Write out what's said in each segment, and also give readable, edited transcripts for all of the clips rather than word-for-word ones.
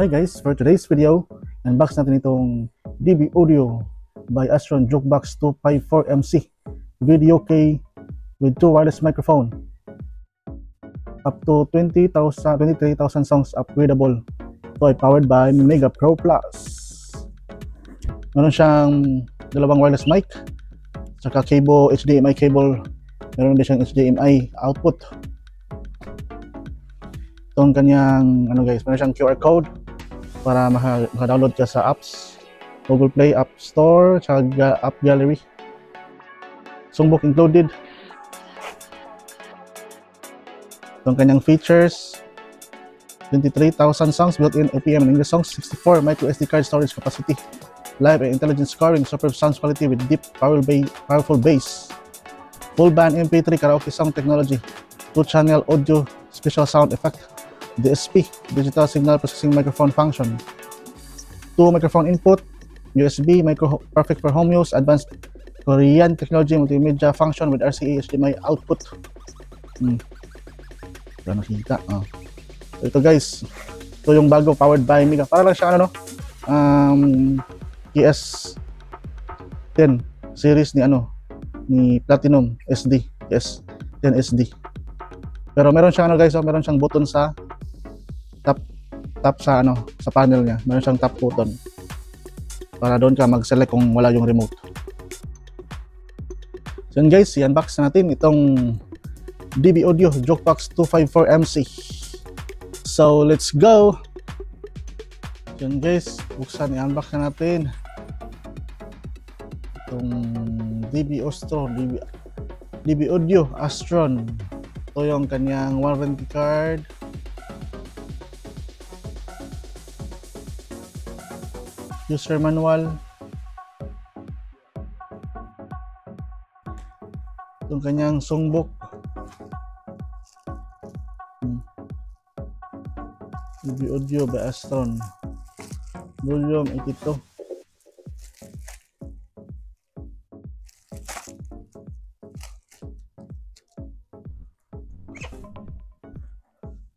Hi guys, for today's video, unbox natin itong DB Audio by Astron Jukebox 254MC Video K with 2 wireless microphone. Up to 23,000 songs upgradable. Ito ay powered by Mega Pro Plus. Meron siyang dalawang wireless mic, saka cable, HDMI cable. Meron din siyang HDMI output. Itong kanyang guys, meron siyang QR code para maka-download ka sa apps, Google Play, App Store, tsaka App Gallery. Songbook included. Itong kanyang features, 23,000 songs, built-in OPM and English songs, 64 micro SD card storage capacity, live and intelligent scoring, superb sound quality with deep, powerful bass, full band MP3 karaoke song technology, 2-channel audio special sound effect, DSP, digital signal processing microphone function, 2 microphone input, USB, perfect for home use, advanced Korean technology multimedia function with RCA HDMI output. Nakita. Ito guys, ito yung bago powered by Mega. Para lang siya PS10 series ni Platinum SD, PS10 SD. Pero meron siyang guys, meron siyang button sa top sa sa panel niya. Meron siyang top button para doon ka mag-select kung wala yung remote. So yun guys, i-unbox natin itong DB Audio Jukebox 254MC. So let's go. Yun guys, buksan, i-unbox na natin itong DB Audio Astron. Ito yung kanyang warranty card, user manual, itong kanyang songbook, DB Audio by Astron, volume 82.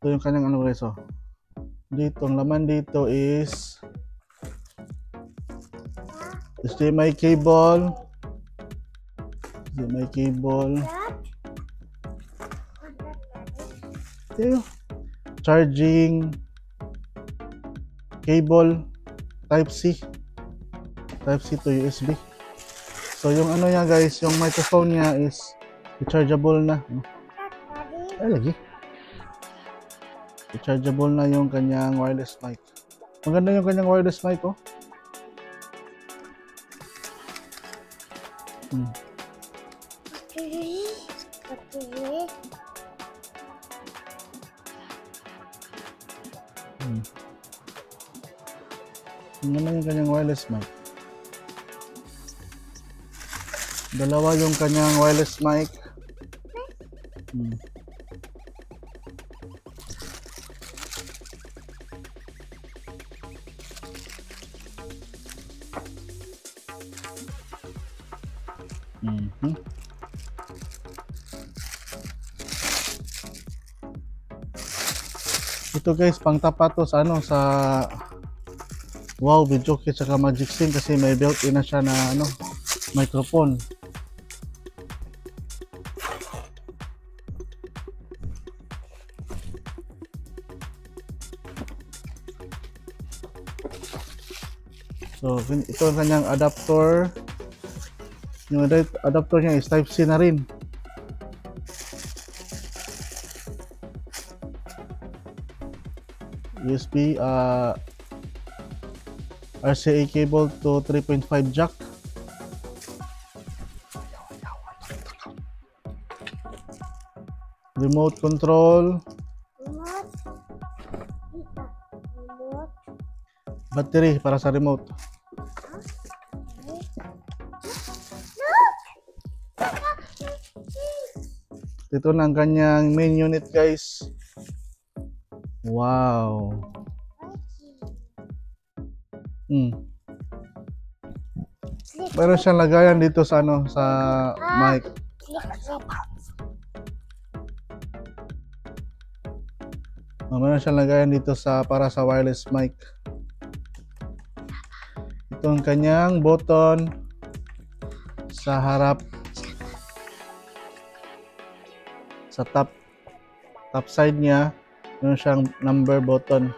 Ito yung kanyang guys, dito ang laman dito is HDMI cable, charging cable, type C to USB. So yung niya guys, yung microphone niya is rechargeable na. Rechargeable na yung kanyang wireless mic. Maganda yung kanyang wireless mic, Naman yung kanyang wireless mic. Dalawa yung kanyang wireless mic. Ito guys, pang tapat to sa sa Wow Video Kit saka Magic Sim kasi may built-in na siya na microphone. So ito ang kanyang adapter. Yung adapter niya is Type C na rin. USB, RCA cable to 3.5 jack. Remote control. Battery para sa remote. Ito na ang kanyang main unit guys. Wow. Meron siyang lagayan dito sa sa mic. Meron siyang lagayan dito para sa wireless mic. Ito ang kanyang button sa harap, sa top side niya. Meron siyang number button.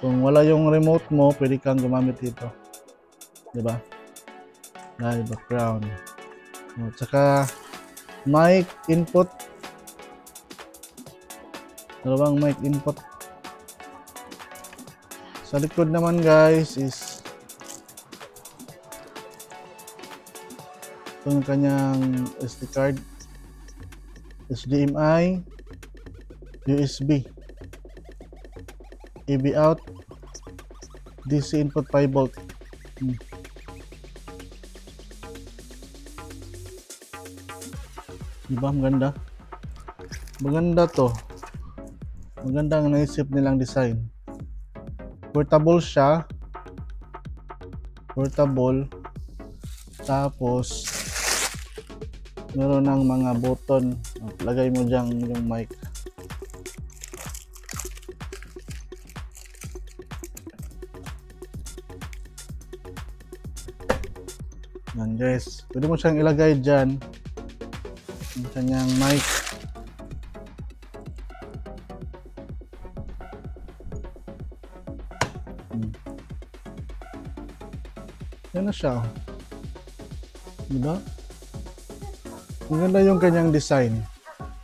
Kung wala yung remote mo, pwede kang gumamit dito, diba? Live background. At saka mic input, dalawang mic input. Sa likod naman guys is ito yung kanyang SD card, HDMI, USB, AV out, DC input 5V. Diba? Maganda. Maganda to. Maganda ang naisip nilang design. Portable siya. Portable. Tapos meron ng mga button. Lagay mo dyan yung mic. Yan guys. Pwede mo siyang ilagay dyan. Yung kanyang mic. Yan na siya. Diba? Maganda yung kanyang design.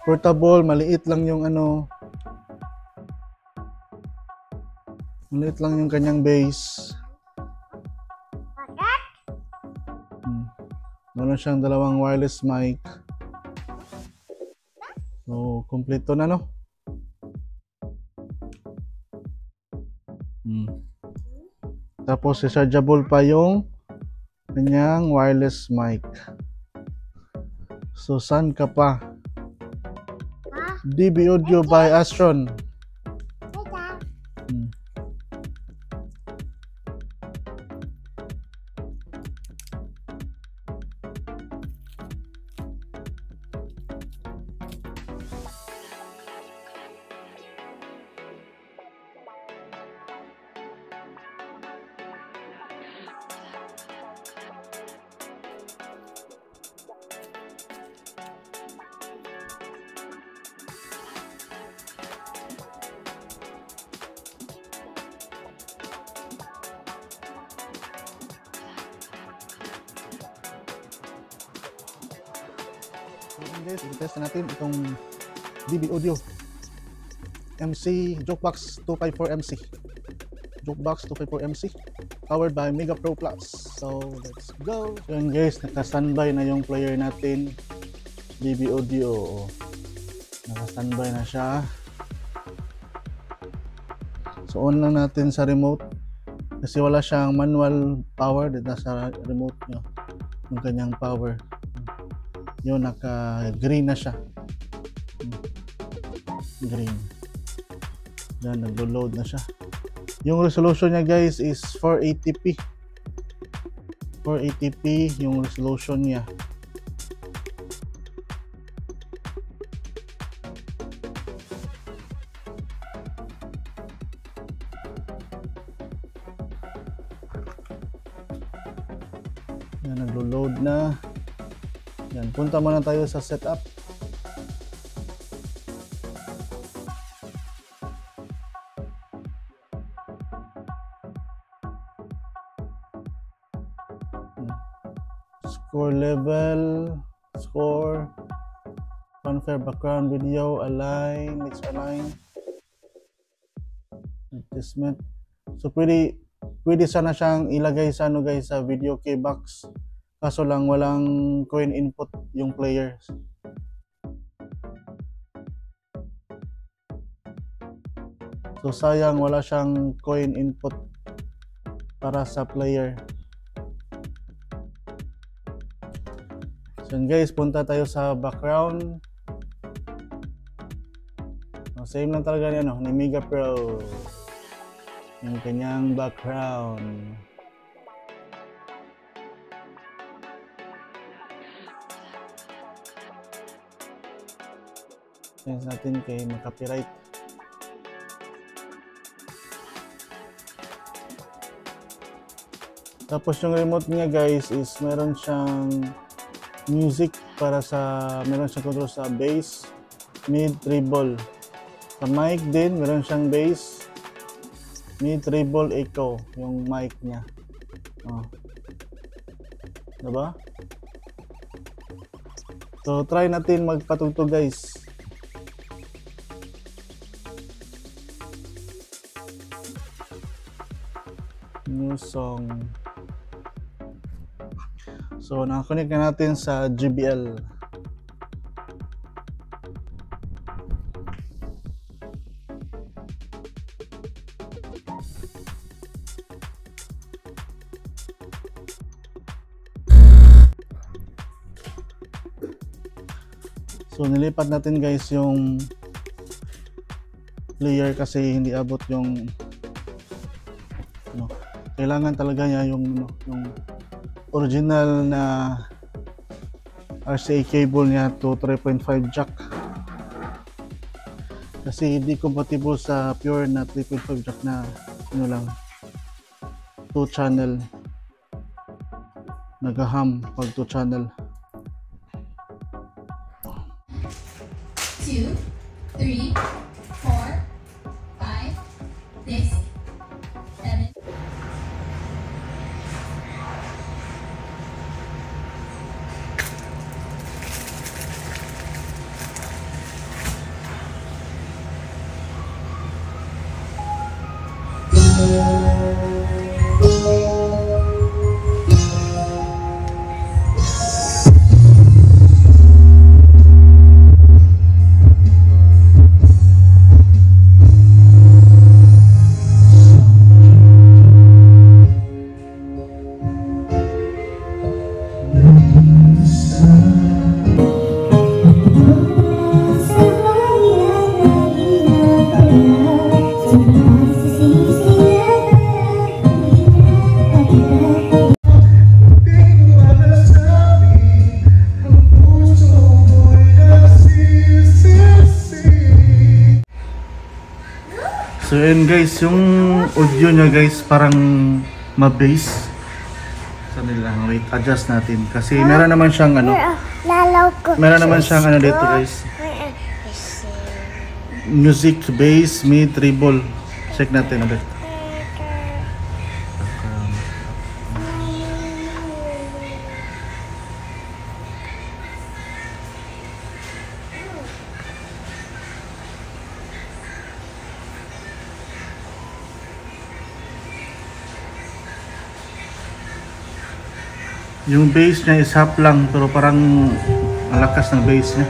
Portable, maliit lang yung maliit lang yung kanyang base. Meron siyang dalawang wireless mic. So, kompleto na, no? Tapos, rechargeable pa yung kanyang wireless mic. So, saan ka pa? DB Audio by Astron. Guys, i-test natin itong DB Audio MC Jukebox 254 MC. Jukebox 254 MC powered by Mega Pro Plus. So, let's go. So yun guys, naka-standby na yung player natin, DB Audio. Naka-standby na siya. So, on lang natin sa remote kasi wala siyang manual power dito sa remote nyo. Yung kanyang power. Yun, naka-green na siya. Green. Yan, naglo-load na siya. Yung resolution niya guys is 480p. 480p yung resolution niya. Yan, naglo-load na. Yan, punta muna tayo sa setup. Score level, score, configure background video, align, next align, adjustment. So pwede sana siyang ilagay sa guys, sa video key box. Kaso lang walang coin input yung player. So sayang wala siyang coin input para sa player. So guys, punta tayo sa background. Same lang talaga ni Mega Pro. Yung kanyang background. Sense natin kay copyright. Tapos yung remote niya guys is meron siyang music para meron siyang control sa bass, mid, treble. Sa mic din, meron siyang bass, mid, treble, echo, yung mic niya. Diba? So, try natin magpatugtog guys. New song. So, nakakonect na natin sa JBL. So nilipat natin guys yung player kasi hindi abot yung kailangan talaga niya yung original na RCA cable niya to 3.5 jack kasi hindi compatible sa pure na 3.5 jack na lang 2 channel, nagaham pag 2 channel. 2, 3, 4, 5, 6, 7. So yun guys, yung audio niya guys parang ma-bass. Sandali lang, wait, adjust natin. Kasi meron naman siyang meron naman siyang dito guys. Music, bass, mid, treble. Check natin ulit. Yung bass niya is half lang pero parang malakas ng bass niya.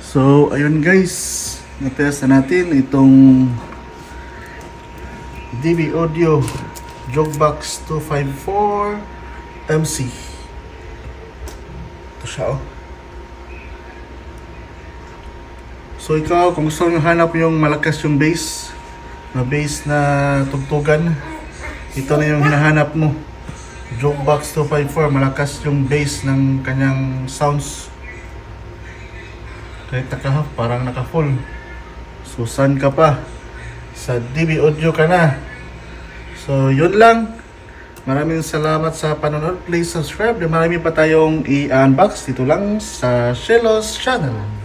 So, ayun guys, natest na natin itong DB Audio Jukebox 254 MC. Ito siya oh. So ikaw, kung gusto nyo hanap yung malakas yung bass, na bass na tugtugan, ito na yung hinahanap mo. Jukebox 254, malakas yung bass ng kanyang sounds. Kahit naka-half, parang naka-full. Susan ka pa. Sa DB Audio ka na. So, yun lang. Maraming salamat sa panonood. Please subscribe. Marami pa tayong i-unbox dito lang sa Shelos Channel.